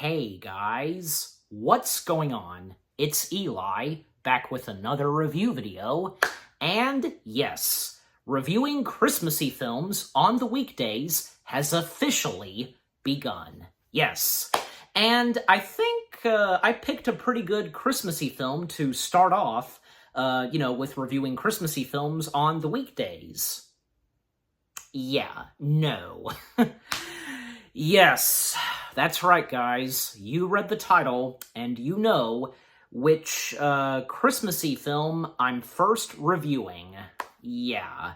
Hey guys, what's going on? It's Eli, back with another review video, and yes, reviewing Christmassy films on the weekdays has officially begun. Yes, and I think I picked a pretty good Christmassy film to start off, with reviewing Christmassy films on the weekdays. Yeah, no. Yes, that's right, guys. You read the title, and you know which Christmassy film I'm first reviewing. Yeah,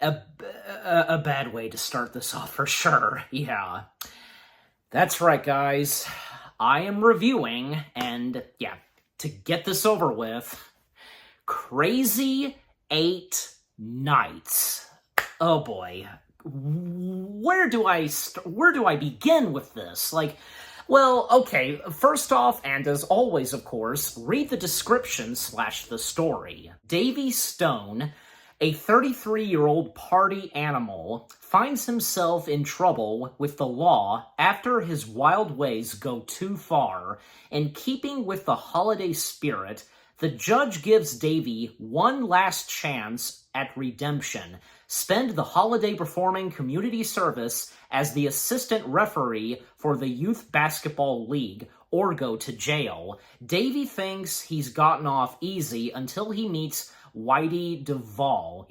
a bad way to start this off for sure. Yeah, that's right, guys. I am reviewing, and yeah, to get this over with, Crazy 8 Nights. Oh boy. Where do I begin with this? Well, okay, first off, and as always, of course, read the description / the story. Davy Stone, a 33-year-old party animal, finds himself in trouble with the law after his wild ways go too far. In keeping with the holiday spirit, the judge gives Davy one last chance at redemption. Spend the holiday performing community service as the assistant referee for the Youth Basketball League, or go to jail. Davy thinks he's gotten off easy until he meets Whitey Duvall,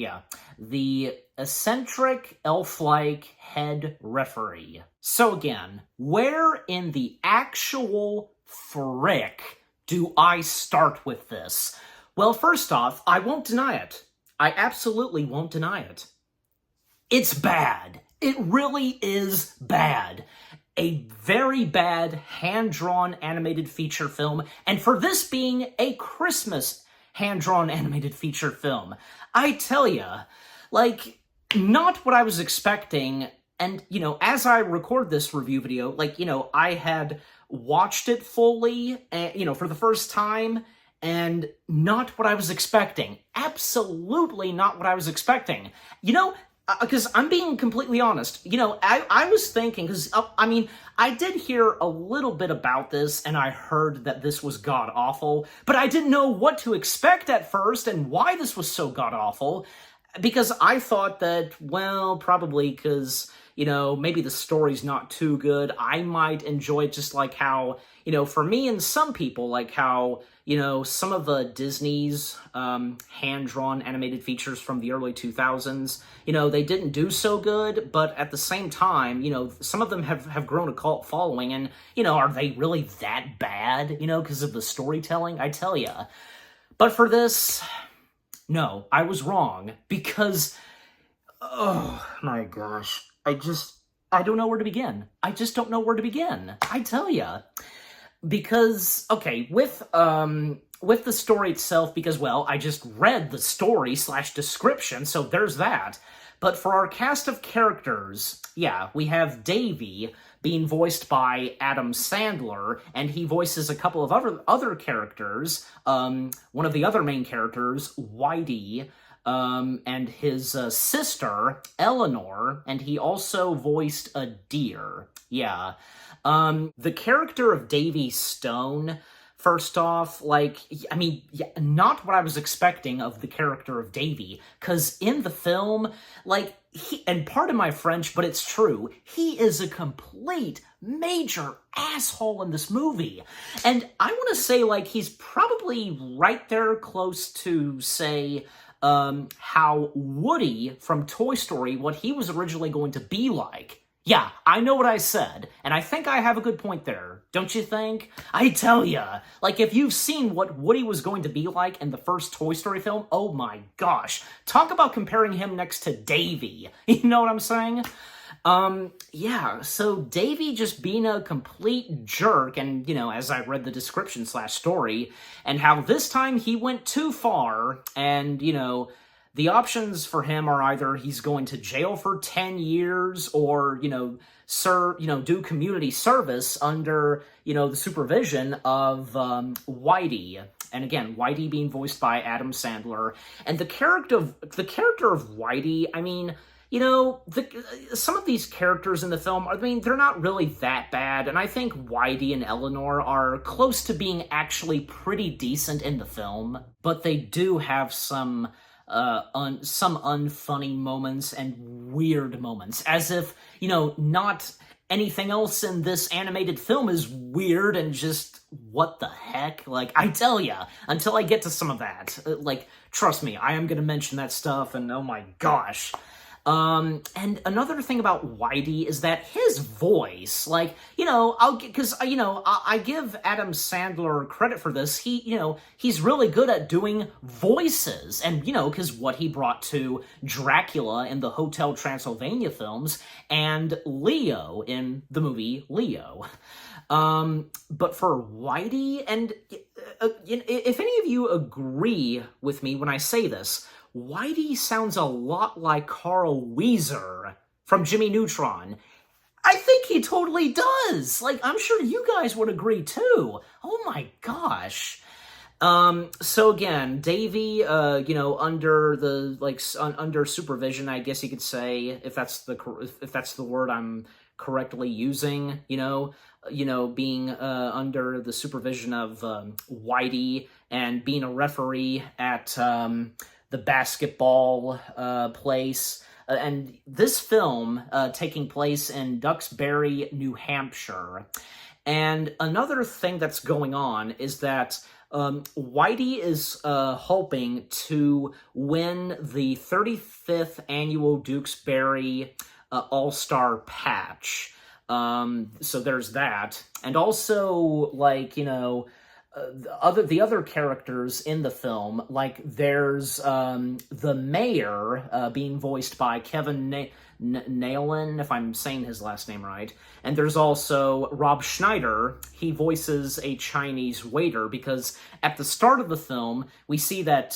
the eccentric, elf-like head referee. So again, where in the actual frick do I start with this? Well, first off, I won't deny it. I absolutely won't deny it. It's bad. It really is bad. A very bad hand-drawn animated feature film, and for this being a Christmas hand-drawn animated feature film, I tell ya, not what I was expecting. And, as I record this review video, I had watched it fully, for the first time, and not what I was expecting. Absolutely not what I was expecting. Because I'm being completely honest, I was thinking, because, I did hear a little bit about this, and I heard that this was god-awful, but I didn't know what to expect at first, and why this was so god-awful, because I thought that, well, probably because, maybe the story's not too good. I might enjoy it just like how, for me and some people, like how, some of the Disney's hand-drawn animated features from the early 2000s, they didn't do so good, but at the same time, some of them have grown a cult following, and, are they really that bad, because of the storytelling? I tell ya. But for this, no, I was wrong, because, oh my gosh, I don't know where to begin. I just don't know where to begin. I tell ya. Because, okay, with the story itself, because, well, I just read the story / description, so there's that. But for our cast of characters, yeah, we have Davy being voiced by Adam Sandler, and he voices a couple of other characters. One of the other main characters, Whitey, and his sister, Eleanor, and he also voiced a deer. Yeah. The character of Davy Stone, first off, not what I was expecting of the character of Davy, because in the film, and pardon my French, but it's true, he is a complete major asshole in this movie. And I want to say, he's probably right there close to, say, how Woody from Toy Story, what he was originally going to be like. Yeah, I know what I said, and I think I have a good point there, don't you think? I tell ya, if you've seen what Woody was going to be like in the first Toy Story film, oh my gosh, talk about comparing him next to Davy, you know what I'm saying? Yeah, so Davy just being a complete jerk, and, as I read the description / story, and how this time he went too far, and, the options for him are either he's going to jail for 10 years or, do community service under, the supervision of Whitey. And again, Whitey being voiced by Adam Sandler. And the character of Whitey, some of these characters in the film, I mean, they're not really that bad, and I think Whitey and Eleanor are close to being actually pretty decent in the film, but they do have some unfunny moments and weird moments, as if, not anything else in this animated film is weird and just, what the heck? Like, I tell ya, until I get to some of that, trust me, I am gonna mention that stuff, and oh my gosh. And another thing about Whitey is that his voice, I give Adam Sandler credit for this. He's really good at doing voices, and, because what he brought to Dracula in the Hotel Transylvania films, and Leo in the movie Leo. But for Whitey, and if any of you agree with me when I say this, Whitey sounds a lot like Carl Weezer from Jimmy Neutron. I think he totally does. I'm sure you guys would agree too. Oh my gosh. So again, Davy, under the, under supervision, I guess you could say, if that's the word I'm correctly using, being, under the supervision of, Whitey, and being a referee at, the basketball place, and this film taking place in Duxbury, New Hampshire. And another thing that's going on is that Whitey is hoping to win the 35th annual Duxbury All-Star Patch. So there's that. And also, the other characters in the film, there's the mayor being voiced by Kevin Nealon, if I'm saying his last name right, and there's also Rob Schneider. He voices a Chinese waiter, because at the start of the film we see that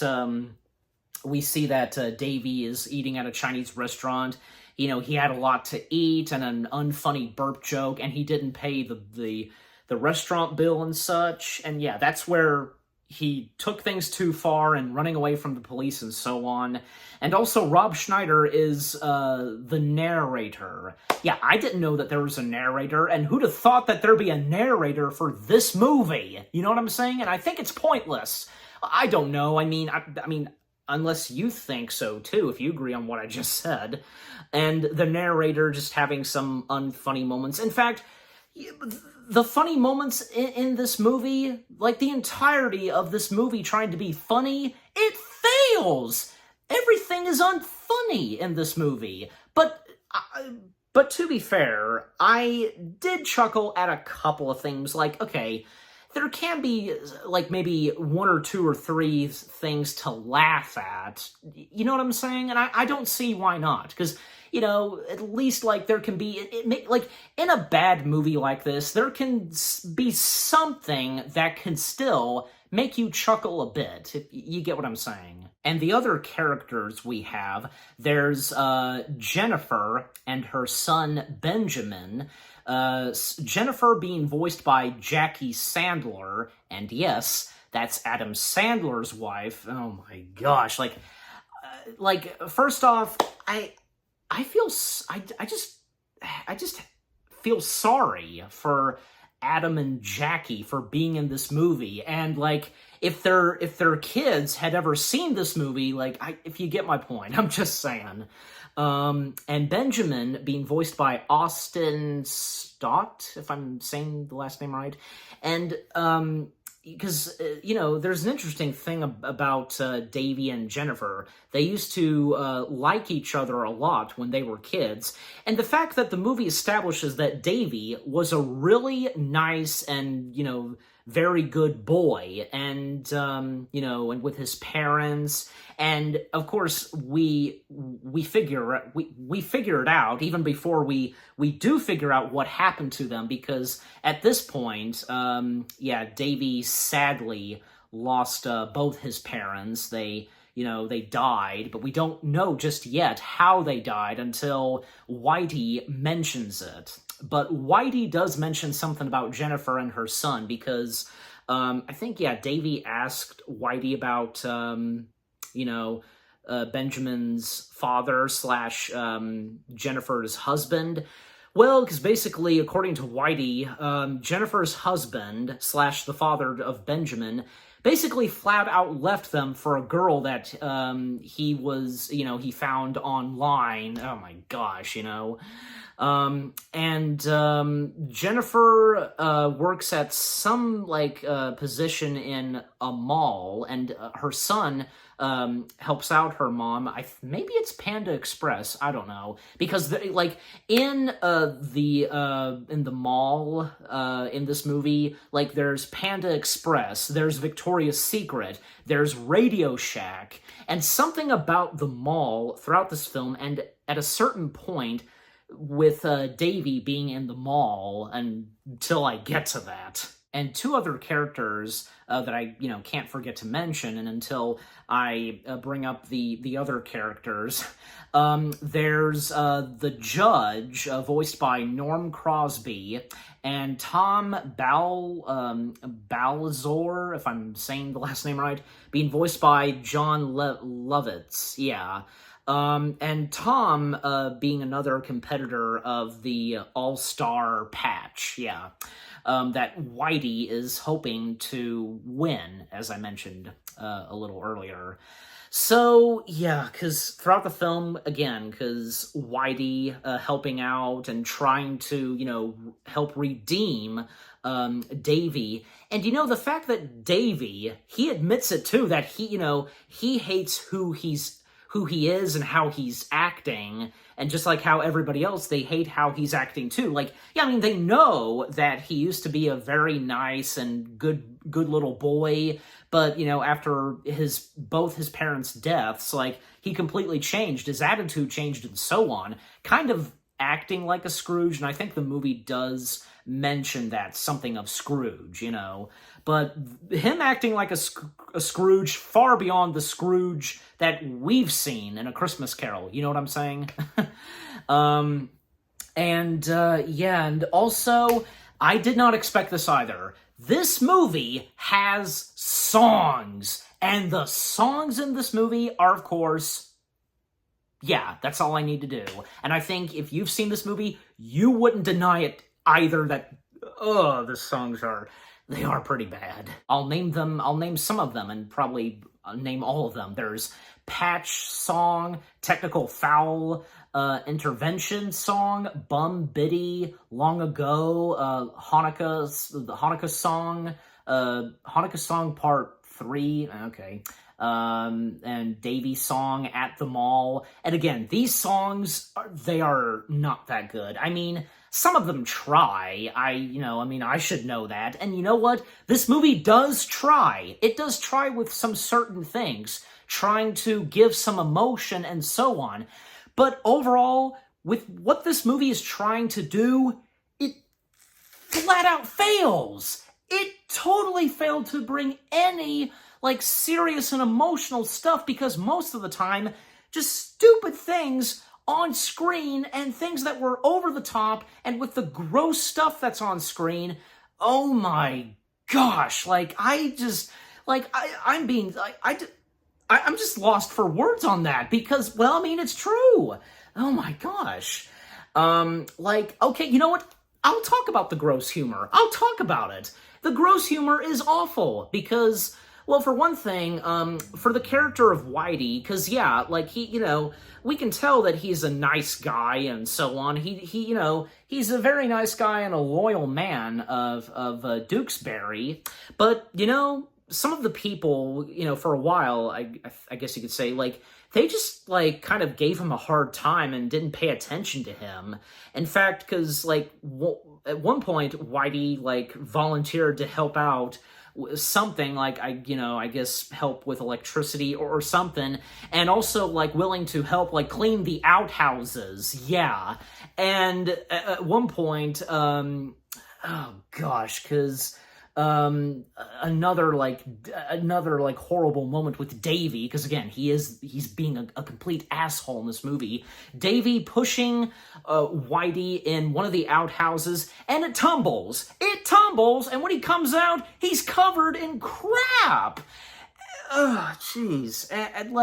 Davy is eating at a Chinese restaurant. He had a lot to eat and an unfunny burp joke, and he didn't pay the restaurant bill and such, and yeah, that's where he took things too far and running away from the police and so on. And also, Rob Schneider is the narrator. Yeah, I didn't know that there was a narrator, and who'd have thought that there'd be a narrator for this movie? You know what I'm saying? And I think it's pointless. I don't know. I mean, unless you think so too, if you agree on what I just said. And the narrator just having some unfunny moments. In fact, the funny moments in this movie, the entirety of this movie trying to be funny, it fails! Everything is unfunny in this movie. But to be fair, I did chuckle at a couple of things. Okay, there can be, maybe one or two or three things to laugh at. You know what I'm saying? And I don't see why not, because at least, there can be, in a bad movie like this, there can be something that can still make you chuckle a bit, if you get what I'm saying. And the other characters we have, there's Jennifer and her son Benjamin. Jennifer being voiced by Jackie Sandler, and yes, that's Adam Sandler's wife. Oh my gosh, first off, I just feel sorry for Adam and Jackie for being in this movie, and if their kids had ever seen this movie, if you get my point, I'm just saying. And Benjamin being voiced by Austin Stott, if I'm saying the last name right, and because, there's an interesting thing about Davy and Jennifer. They used to like each other a lot when they were kids. And the fact that the movie establishes that Davy was a really nice and, very good boy, and, and with his parents. And, of course, we figure it out even before we do figure out what happened to them, because at this point, Davy sadly lost both his parents. They died, but we don't know just yet how they died until Whitey mentions it. But Whitey does mention something about Jennifer and her son, because I think, Davy asked Whitey about, Benjamin's father slash Jennifer's husband? Well, because basically, according to Whitey, Jennifer's husband slash the father of Benjamin basically flat out left them for a girl that he was, he found online. Oh my gosh, Jennifer works at some position in a mall, and her son helps out her mom. Maybe it's Panda Express. I don't know, because in the mall in this movie, there's Panda Express, there's Victoria's Secret, there's Radio Shack, and something about the mall throughout this film, and at a certain point with Davy being in the mall until I get to that. And two other characters that I, can't forget to mention, and until I bring up the other characters, there's the judge, voiced by Norm Crosby, and Tom Balzor, if I'm saying the last name right, being voiced by John Lovitz, yeah. And Tom being another competitor of the All-Star Patch, yeah. That Whitey is hoping to win, as I mentioned a little earlier. So, yeah, because throughout the film, again, because Whitey helping out and trying to, help redeem Davy. And, the fact that Davy, he admits it, too, that he hates who he is and how he's acting, and just like how everybody else, they hate how he's acting too. They know that he used to be a very nice and good little boy, but, after both his parents' deaths, he completely changed, his attitude changed, and so on, kind of acting like a Scrooge, and I think the movie does mention that, something of Scrooge, but him acting like a Scrooge far beyond the Scrooge that we've seen in A Christmas Carol, you know what I'm saying? And also, I did not expect this either. This movie has songs, and the songs in this movie are, of course, yeah, that's all I need to do. And I think if you've seen this movie, you wouldn't deny it either that, the songs they are pretty bad. I'll name some of them, and probably name all of them. There's Patch Song, Technical Foul, Intervention Song, Bum Biddy, Long Ago, the Hanukkah Song Part 3, okay. And Davy Song, At the Mall. And again, these songs, they are not that good. I mean, some of them try. I should know that. And you know what? This movie does try. It does try with some certain things, trying to give some emotion and so on. But overall, with what this movie is trying to do, it flat out fails. It totally failed to bring any serious and emotional stuff, because most of the time, just stupid things on screen and things that were over the top, and with the gross stuff that's on screen, oh my gosh, I'm just lost for words on that, because, it's true. Oh my gosh. Okay, you know what? I'll talk about the gross humor. I'll talk about it. The gross humor is awful, because, well, for one thing, for the character of Whitey, because, yeah, we can tell that he's a nice guy and so on. He's a very nice guy and a loyal man of Dukesbury. But, some of the people, for a while, I guess you could say, they just, kind of gave him a hard time and didn't pay attention to him. In fact, because, at one point, Whitey, volunteered to help out something, I guess help with electricity or something, and also, willing to help, clean the outhouses, yeah. And at one point, oh gosh, because another horrible moment with Davy, because again, he's being a complete asshole in this movie. Davy pushing Whitey in one of the outhouses, and it tumbles, and when he comes out, he's covered in crap. Ugh, jeez. And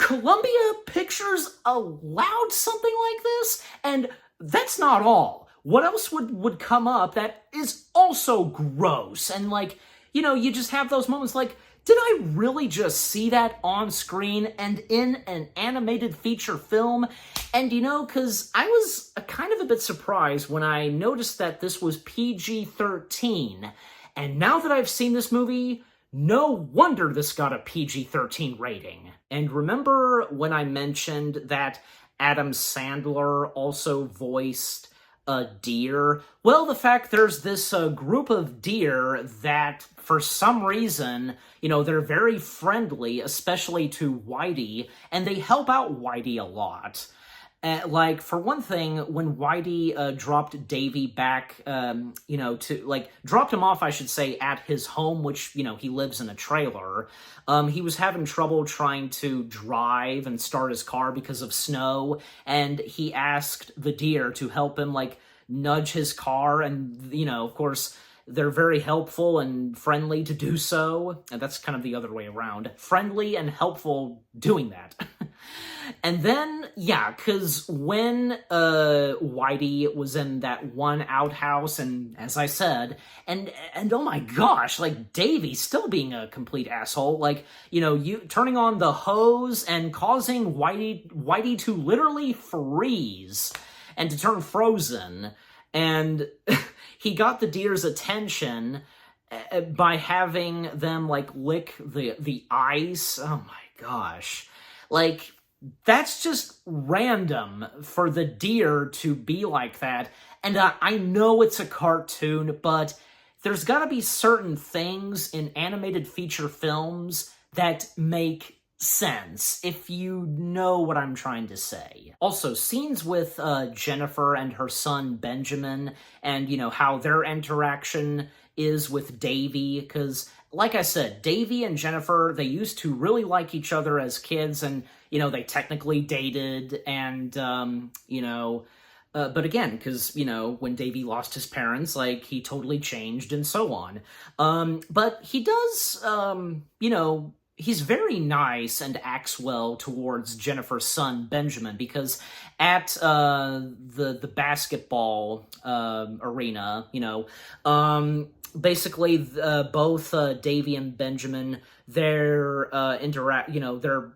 Columbia Pictures allowed something like this? And that's not all. What else would come up that is also gross? And like, you just have those moments like, did I really just see that on screen and in an animated feature film? And because I was kind of a bit surprised when I noticed that this was PG-13. And now that I've seen this movie, no wonder this got a PG-13 rating. And remember when I mentioned that Adam Sandler also voiced a deer? Well, the fact there's this group of deer that, for some reason, they're very friendly, especially to Whitey, and they help out Whitey a lot. Like, for one thing, when Whitey dropped Davy back, dropped him off, I should say, at his home, which, he lives in a trailer, he was having trouble trying to drive and start his car because of snow, and he asked the deer to help him, nudge his car, and, of course, they're very helpful and friendly to do so, and that's kind of the other way around. Friendly and helpful doing that. And then, because when Whitey was in that one outhouse, and as I said, and oh my gosh, Davy still being a complete asshole, you turning on the hose and causing Whitey to literally freeze and to turn frozen, and he got the deer's attention by having them lick the ice. Oh my gosh. That's just random for the deer to be like that. And I know it's a cartoon, but there's gotta be certain things in animated feature films that make sense, if you know what I'm trying to say. Also, scenes with Jennifer and her son Benjamin, and, how their interaction is with Davy, because, like I said, Davy and Jennifer, they used to really like each other as kids, and, they technically dated, and, but again, because, when Davy lost his parents, he totally changed and so on. But he does, he's very nice and acts well towards Jennifer's son, Benjamin, because at the basketball arena, basically both Davy and Benjamin, they're they're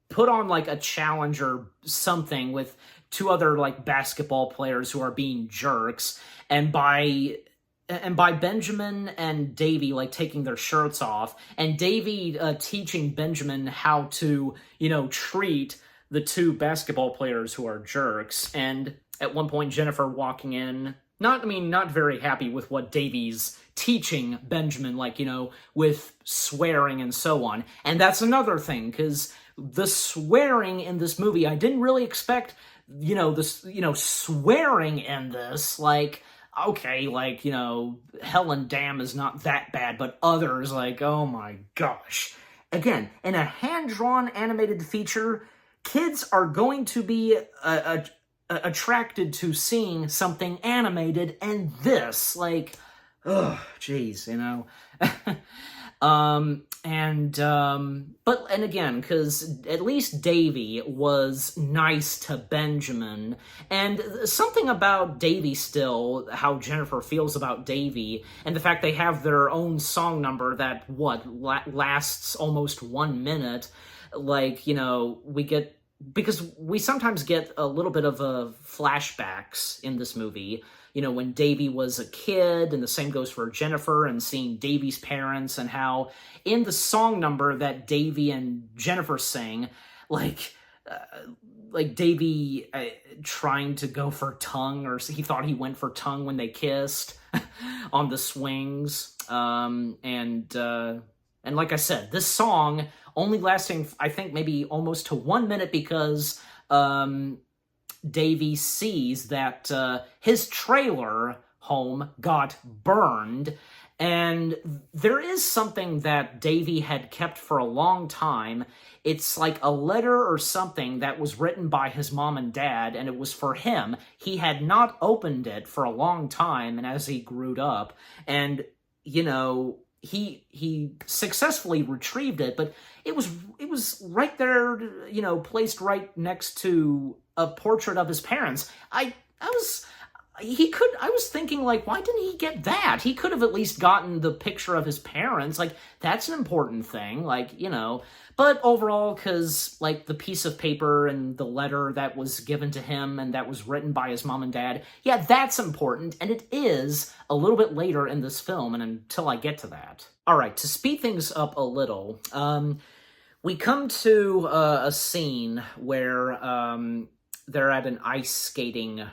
put on a challenge or something with two other basketball players who are being jerks, and by Benjamin and Davy taking their shirts off, and Davy teaching Benjamin how to treat the two basketball players who are jerks, and at one point Jennifer walking in, not very happy with what Davy's teaching Benjamin, with swearing and so on. And that's another thing, because the swearing in this movie, I didn't really expect, swearing in this, okay, hell and damn is not that bad, but others, oh my gosh. Again, in a hand-drawn animated feature, kids are going to be attracted to seeing something animated, and this, ugh, jeez, but again, because at least Davy was nice to Benjamin, and something about Davy still, how Jennifer feels about Davy, and the fact they have their own song number that, lasts almost 1 minute, we get, because we sometimes get a little bit of flashbacks in this movie, when Davy was a kid, and the same goes for Jennifer, and seeing Davy's parents, and how in the song number that Davy and Jennifer sing, Davy trying to go for tongue, or he thought he went for tongue when they kissed on the swings, and like I said, this song only lasting, I think, maybe almost to 1 minute, because Davy sees that his trailer home got burned, and there is something that Davy had kept for a long time. It's a letter or something that was written by his mom and dad, and it was for him. He had not opened it for a long time, and as he grew up, and, he successfully retrieved it, but it was right there, placed right next to a portrait of his parents. I was thinking, like, why didn't he get that? He could have at least gotten the picture of his parents. Like, that's an important thing, like, But overall, because, like, the piece of paper and the letter that was given to him and that was written by his mom and dad, yeah, that's important, and it is a little bit later in this film, and until I get to that. All right, to speed things up a little, we come to a scene where they're at an ice skating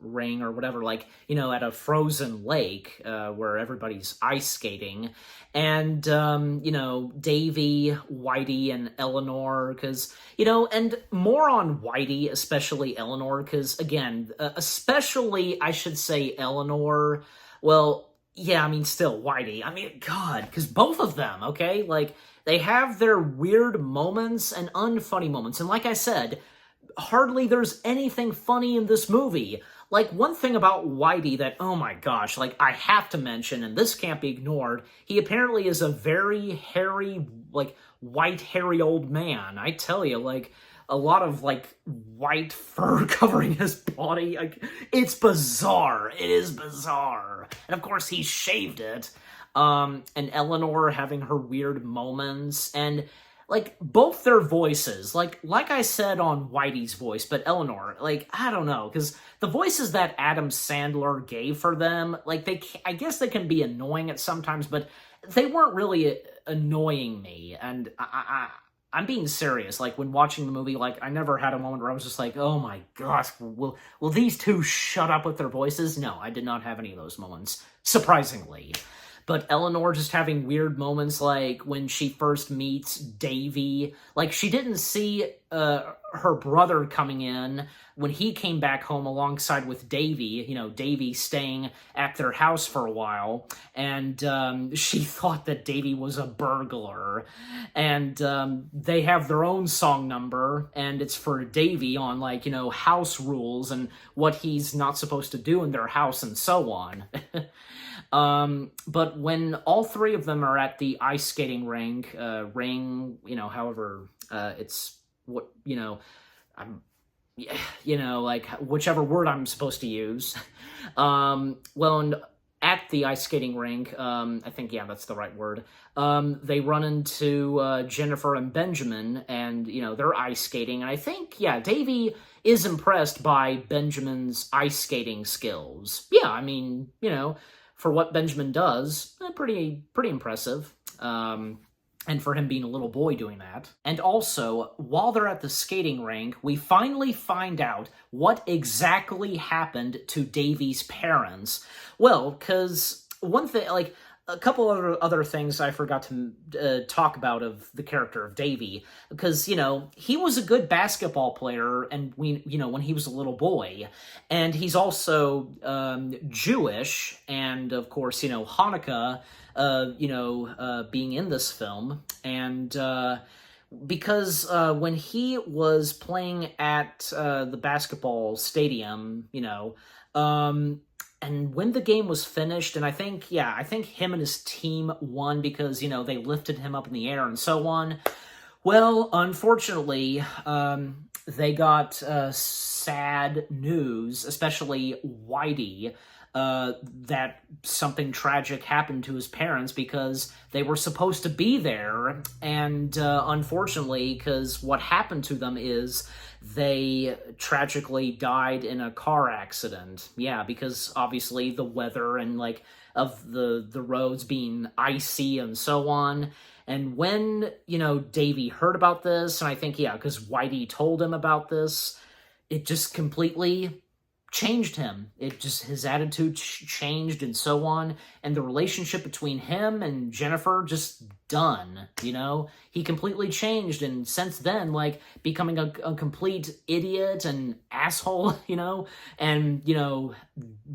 ring or whatever, like, at a frozen lake where everybody's ice skating. And, Davy, Whitey, and Eleanor, because, and more on Whitey, especially Eleanor, because, again, especially, I should say, Eleanor, well, yeah, I mean, still, Whitey, I mean, God, because both of them, okay, like, they have their weird moments and unfunny moments, and like I said, hardly there's anything funny in this movie. Like, one thing about Whitey that, oh my gosh, like, I have to mention, and this can't be ignored, he apparently is a very hairy, like, white, hairy old man. I tell you, like, a lot of, like, white fur covering his body. Like, it's bizarre. It is bizarre. And, of course, he shaved it. And Eleanor having her weird moments, and like, both their voices, like I said on Whitey's voice, but Eleanor, like, I don't know, because the voices that Adam Sandler gave for them, like, I guess they can be annoying at sometimes, but they weren't really annoying me, and I'm being serious. Like, when watching the movie, like, I never had a moment where I was just like, oh my gosh, will these two shut up with their voices? No, I did not have any of those moments, surprisingly. But Eleanor just having weird moments, like when she first meets Davy. Like, she didn't see her brother coming in when he came back home alongside with Davy. Davy staying at their house for a while. And she thought that Davy was a burglar. And they have their own song number. And it's for Davy on, like, house rules and what he's not supposed to do in their house and so on. But when all three of them are at the ice skating rink, however, it's what, like, whichever word I'm supposed to use. And at the ice skating rink, I think, yeah, that's the right word, they run into Jennifer and Benjamin, and, they're ice skating, and I think, yeah, Davy is impressed by Benjamin's ice skating skills. Yeah, I mean, for what Benjamin does, pretty impressive. And for him being a little boy doing that. And also, while they're at the skating rink, we finally find out what exactly happened to Davy's parents. Well, because one thing, like, a couple of other things I forgot to talk about of the character of Davy, because, he was a good basketball player, and when he was a little boy, and he's also Jewish, and of course, Hanukkah, being in this film, and because when he was playing at the basketball stadium, and when the game was finished, and I think him and his team won because, they lifted him up in the air and so on. Well, unfortunately, they got sad news, especially Whitey, that something tragic happened to his parents because they were supposed to be there, and unfortunately, because what happened to them is they tragically died in a car accident. Yeah, because obviously the weather and, like, of the roads being icy and so on. And when, Davy heard about this, and I think, yeah, because Whitey told him about this, it just completely changed him. It just, his attitude changed and so on, and the relationship between him and Jennifer just done, He completely changed, and since then, like, becoming a complete idiot and asshole, and,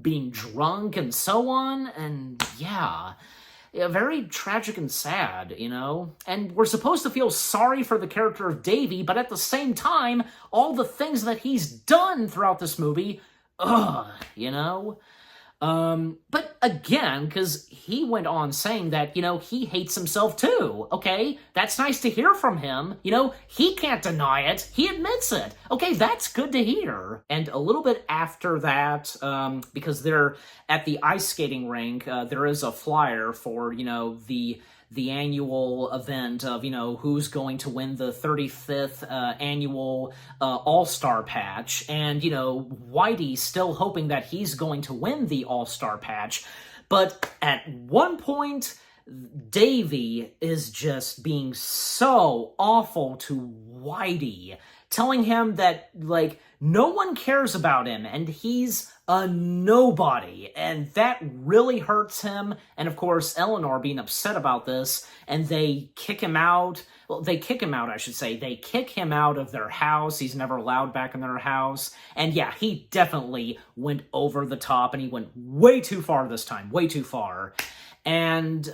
being drunk and so on, and yeah, very tragic and sad, And we're supposed to feel sorry for the character of Davy, but at the same time, all the things that he's done throughout this movie, But again, because he went on saying that, he hates himself too, okay? That's nice to hear from him. He can't deny it. He admits it. Okay, that's good to hear. And a little bit after that, because they're at the ice skating rink, there is a flyer for, the annual event of, who's going to win the 35th annual All-Star Patch. And, Whitey's still hoping that he's going to win the All-Star Patch. But at one point, Davy is just being so awful to Whitey, telling him that, no one cares about him, and he's a nobody, and that really hurts him. And of course, Eleanor being upset about this, and they kick him out. Well, they kick him out, I should say. They kick him out of their house. He's never allowed back in their house. And yeah, he definitely went over the top, and he went way too far this time, way too far. And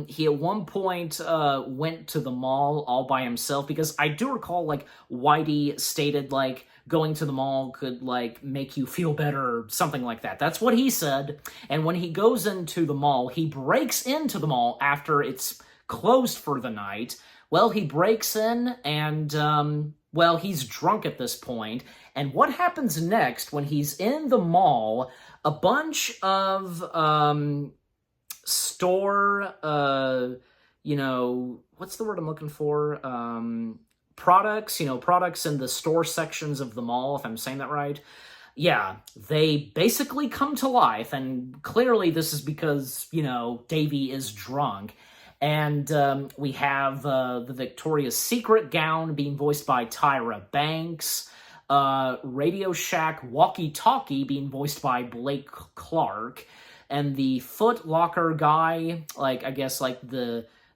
he at one point went to the mall all by himself, because I do recall, Whitey stated, going to the mall could, make you feel better, or something like that. That's what he said. And when he goes into the mall, he breaks into the mall after it's closed for the night. Well, he breaks in, and, he's drunk at this point. And what happens next, when he's in the mall, a bunch of, store, what's the word I'm looking for? Products, products in the store sections of the mall, if I'm saying that right. Yeah, they basically come to life, and clearly this is because, Davy is drunk. And we have the Victoria's Secret gown being voiced by Tyra Banks, Radio Shack walkie-talkie being voiced by Blake Clark, and the Foot Locker guy, I guess,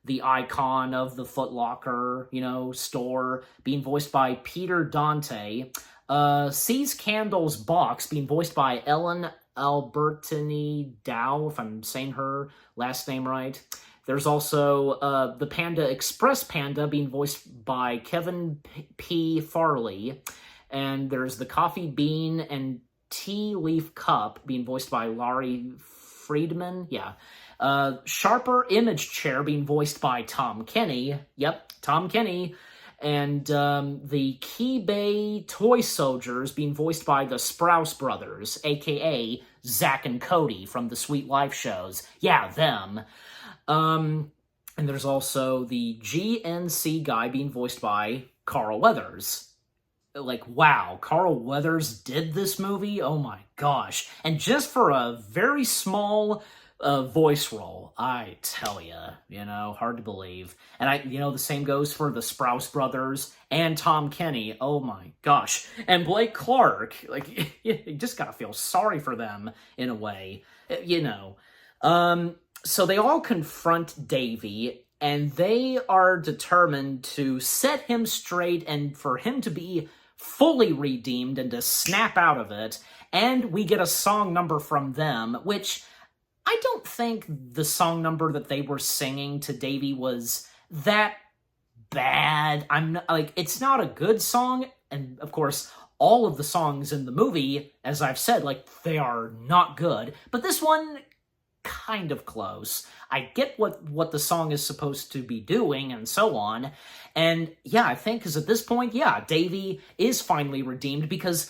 the icon of the Foot Locker, store, being voiced by Peter Dante. Sees Candle's box being voiced by Ellen Albertini Dow, if I'm saying her last name right. There's also the Panda Express Panda being voiced by Kevin P. Farley. And there's the Coffee Bean and Tea Leaf Cup being voiced by Laurie Friedman. Yeah. Sharper Image Chair being voiced by Tom Kenny. Yep, Tom Kenny. And the Key Bay Toy Soldiers being voiced by the Sprouse Brothers, a.k.a. Zach and Cody from the Sweet Life shows. Yeah, them. And there's also the GNC guy being voiced by Carl Weathers. Wow, Carl Weathers did this movie? Oh my gosh. And just for a very small voice role, I tell ya, hard to believe. And the same goes for the Sprouse Brothers and Tom Kenny. Oh my gosh. And Blake Clark, you just gotta feel sorry for them in a way, So they all confront Davy, and they are determined to set him straight and for him to be fully redeemed and to snap out of it. And we get a song number from them, which I don't think the song number that they were singing to Davy was that bad. I'm not, it's not a good song. And of course, all of the songs in the movie, as I've said, they are not good. But this one, kind of close. I get what the song is supposed to be doing and so on. And yeah, I think because at this point, yeah, Davy is finally redeemed because,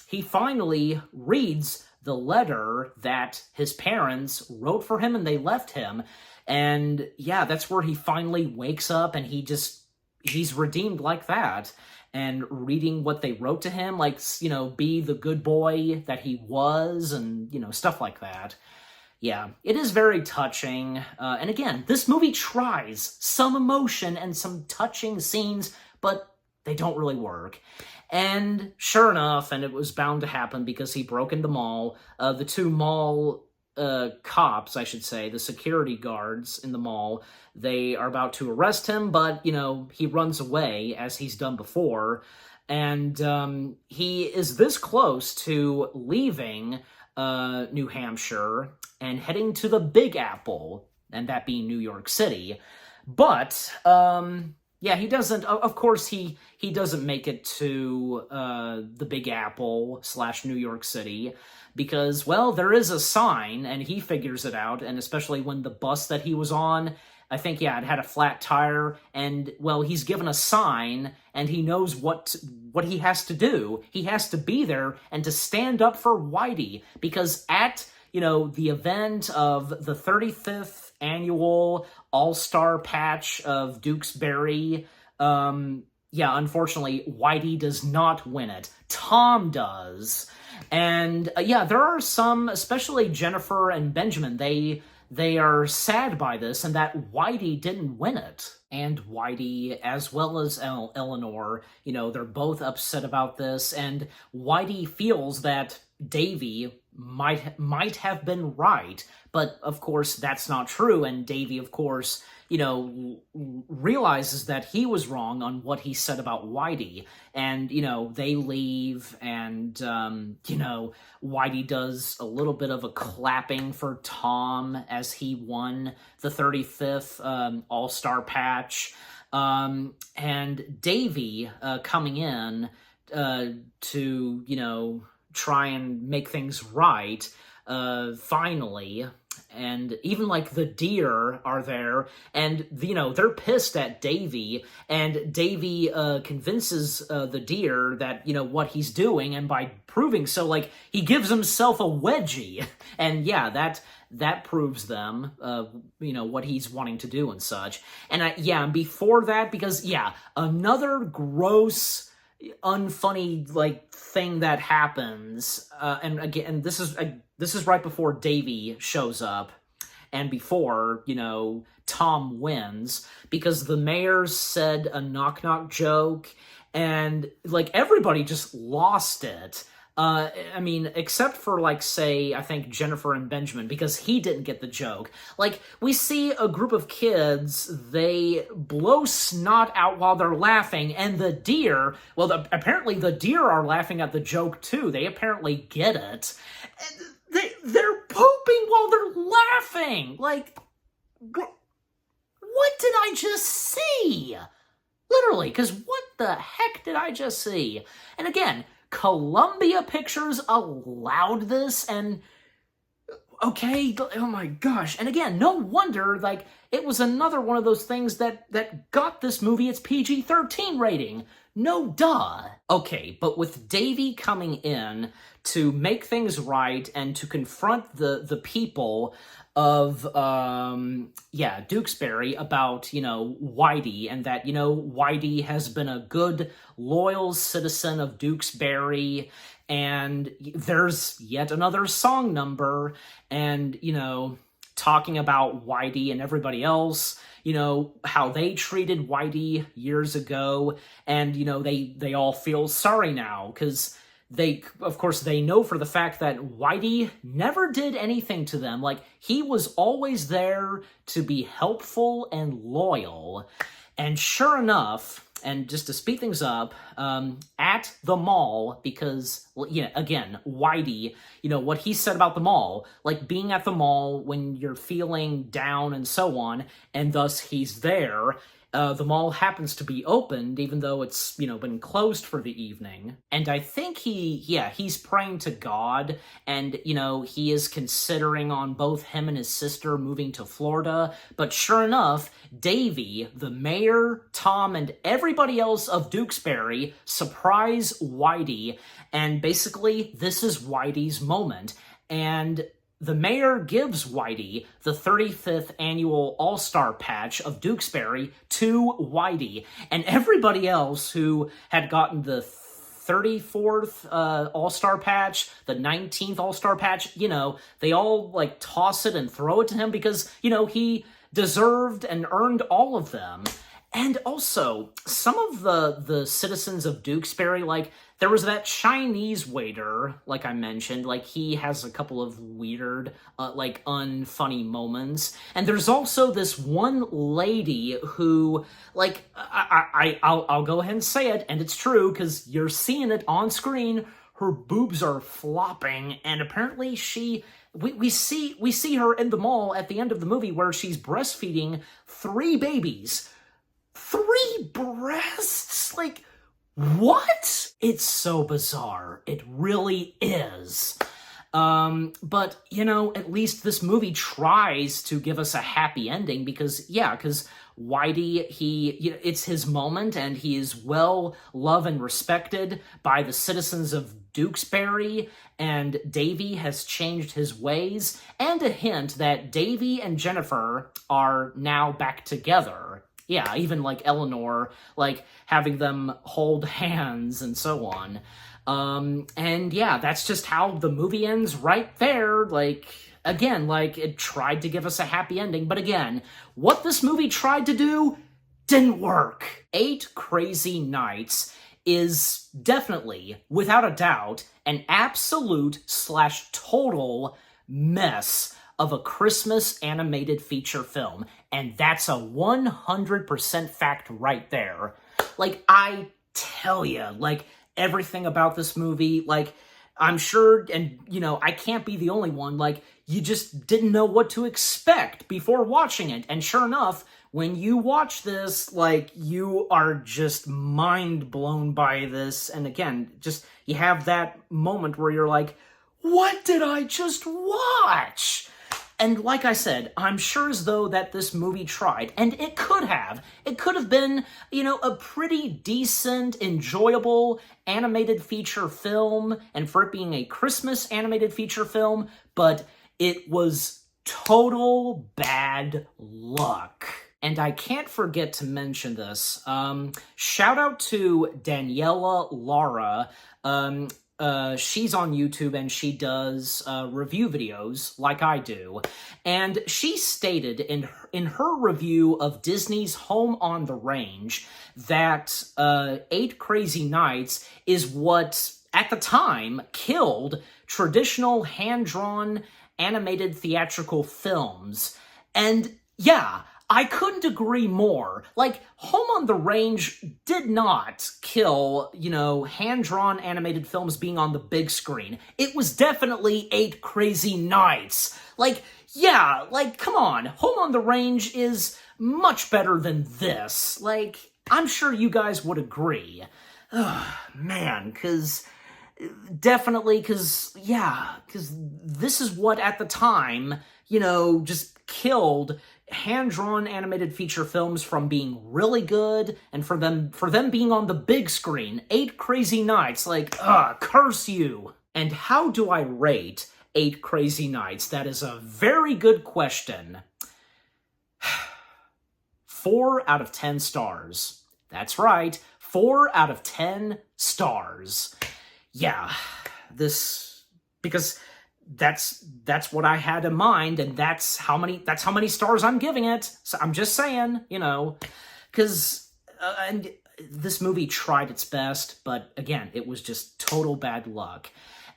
he finally reads the letter that his parents wrote for him and they left him. And yeah, that's where he finally wakes up and he's redeemed like that. And reading what they wrote to him, be the good boy that he was and, stuff like that. Yeah, it is very touching. And again, this movie tries some emotion and some touching scenes, but they don't really work. And sure enough, and it was bound to happen because he broke into the mall, the two mall cops, I should say, the security guards in the mall, they are about to arrest him, but, he runs away, as he's done before. And he is this close to leaving New Hampshire and heading to the Big Apple, and that being New York City. But Yeah, he doesn't, of course, he doesn't make it to the Big Apple / New York City because, well, there is a sign and he figures it out. And especially when the bus that he was on, I think, yeah, it had a flat tire and, well, he's given a sign and he knows what he has to do. He has to be there and to stand up for Whitey because at, the event of the 35th annual All-Star Patch of Dukesbury, yeah, unfortunately, Whitey does not win it. Tom does. And, yeah, there are some, especially Jennifer and Benjamin, they are sad by this and that Whitey didn't win it. And Whitey, as well as Eleanor, they're both upset about this, and Whitey feels that Davy might have been right, but of course that's not true, and Davy, of course, realizes that he was wrong on what he said about Whitey, and, they leave, and, Whitey does a little bit of a clapping for Tom as he won the 35th All-Star Patch, and Davy coming in to, try and make things right, finally, and even, like, the deer are there, and, they're pissed at Davy, and Davy convinces the deer that, what he's doing, and by proving so, like, he gives himself a wedgie, and, yeah, that proves them, what he's wanting to do and such, and, yeah, before that, because, yeah, another gross, unfunny, like, thing that happens, and again, this is right before Davy shows up, and before, Tom wins, because the mayor said a knock-knock joke, and, like, everybody just lost it. I mean, except for, like, say, I think Jennifer and Benjamin, because he didn't get the joke. Like, we see a group of kids, they blow snot out while they're laughing, and the deer, well, apparently the deer are laughing at the joke, too. They apparently get it. They're pooping while they're laughing! Like, what did I just see? Literally, because what the heck did I just see? And again, Columbia Pictures allowed this, and okay, oh my gosh. And again, no wonder, like, it was another one of those things that got this movie its PG-13 rating. No duh. Okay, but with Davy coming in to make things right and to confront the people of, yeah, Dukesbury about, Whitey, and that, Whitey has been a good, loyal citizen of Dukesbury, and there's yet another song number, and, talking about Whitey and everybody else, how they treated Whitey years ago, and, they all feel sorry now, because of course, they know for the fact that Whitey never did anything to them. Like, he was always there to be helpful and loyal. And sure enough, and just to speed things up, at the mall, because, again, Whitey, what he said about the mall, like being at the mall when you're feeling down and so on, and thus he's there. The mall happens to be opened, even though it's, been closed for the evening. And I think he's praying to God, and, he is considering on both him and his sister moving to Florida. But sure enough, Davy, the mayor, Tom, and everybody else of Dukesbury surprise Whitey, and basically, this is Whitey's moment. And the mayor gives Whitey the 35th annual All-Star Patch of Dukesbury to Whitey, and everybody else who had gotten the 34th All-Star Patch, the 19th All-Star Patch, they all, like, toss it and throw it to him because, he deserved and earned all of them. And also, some of the citizens of Dukesbury, like, there was that Chinese waiter, like I mentioned, like, he has a couple of weird, like, unfunny moments. And there's also this one lady who, like, I'll go ahead and say it, and it's true, because you're seeing it on screen. Her boobs are flopping, and apparently we see her in the mall at the end of the movie where she's breastfeeding 3 babies. 3 breasts? Like, what? It's so bizarre. It really is. But, you know, at least this movie tries to give us a happy ending because Whitey, it's his moment, and he is well loved and respected by the citizens of Dukesbury, and Davy has changed his ways, and a hint that Davy and Jennifer are now back together. Yeah, even like Eleanor, like having them hold hands and so on. And yeah, that's just how the movie ends right there. Like, again, like, it tried to give us a happy ending, but again, what this movie tried to do didn't work. 8 Crazy Nights is definitely, without a doubt, an absolute/total mess of a Christmas animated feature film, and that's a 100% fact right there. Like, I tell you, like, everything about this movie, like, I'm sure, and, you know, I can't be the only one, like, you just didn't know what to expect before watching it, and sure enough, when you watch this, like, you are just mind blown by this, and again, just, you have that moment where you're like, what did I just watch? And like I said, I'm sure as though that this movie tried, and it could have. It could have been, you know, a pretty decent, enjoyable animated feature film, and for it being a Christmas animated feature film, but it was total bad luck. And I can't forget to mention this. Shout out to Daniela Lara. She's on YouTube and she does review videos like I do. And she stated in her review of Disney's Home on the Range that 8 Crazy Nights is what, at the time, killed traditional hand-drawn animated theatrical films. And yeah, I couldn't agree more. Like, Home on the Range did not kill, you know, hand-drawn animated films being on the big screen. It was definitely 8 Crazy Nights. Like, yeah, like, come on. Home on the Range is much better than this. Like, I'm sure you guys would agree. Man, because this is what, at the time, you know, just killed hand-drawn animated feature films from being really good, and for them being on the big screen. 8 Crazy Nights, like, curse you. And how do I rate 8 Crazy Nights? That is a very good question. 4 out of 10 stars. That's right, 4 out of 10 stars. Yeah, because that's what I had in mind, and that's how many stars I'm giving it. So I'm just saying, you know, because and this movie tried its best, but again, it was just total bad luck.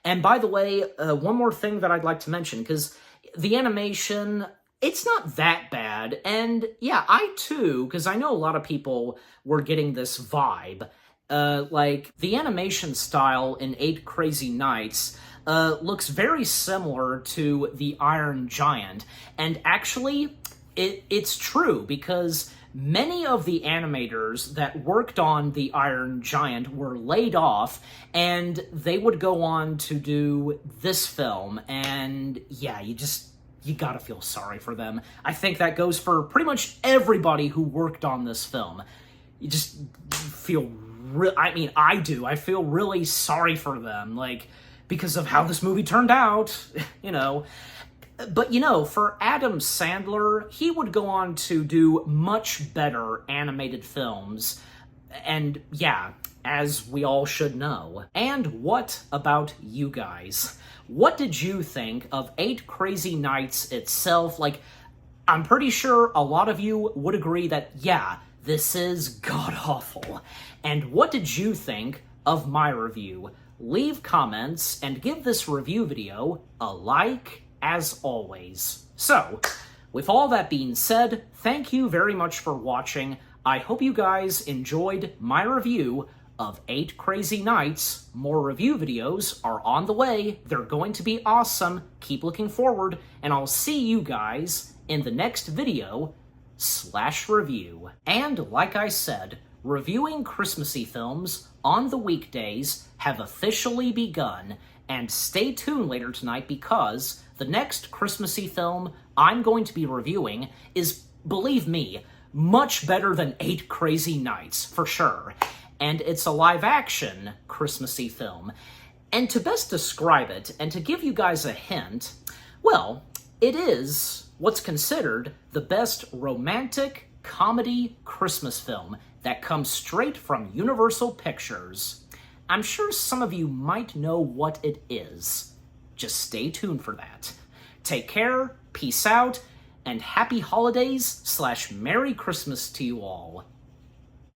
And by the way, one more thing that I'd like to mention, because the animation, it's not that bad, and yeah, I too, because I know a lot of people were getting this vibe. Like, the animation style in 8 Crazy Nights looks very similar to The Iron Giant. And actually, it's true, because many of the animators that worked on The Iron Giant were laid off, and they would go on to do this film. And yeah, you gotta feel sorry for them. I think that goes for pretty much everybody who worked on this film. You just feel I do. I feel really sorry for them, like, because of how this movie turned out, you know. But, you know, for Adam Sandler, he would go on to do much better animated films. And, yeah, as we all should know. And what about you guys? What did you think of 8 Crazy Nights itself? Like, I'm pretty sure a lot of you would agree that, yeah, this is god-awful. And what did you think of my review? Leave comments and give this review video a like, as always. So, with all that being said, thank you very much for watching. I hope you guys enjoyed my review of 8 Crazy Nights. More review videos are on the way. They're going to be awesome. Keep looking forward, and I'll see you guys in the next video. review. And like I said, reviewing Christmassy films on the weekdays have officially begun, and stay tuned later tonight because the next Christmassy film I'm going to be reviewing is, believe me, much better than 8 Crazy Nights, for sure. And it's a live-action Christmassy film. And to best describe it, and to give you guys a hint, well, it is what's considered the best romantic comedy Christmas film that comes straight from Universal Pictures. I'm sure some of you might know what it is. Just stay tuned for that. Take care, peace out, and happy holidays / Merry Christmas to you all.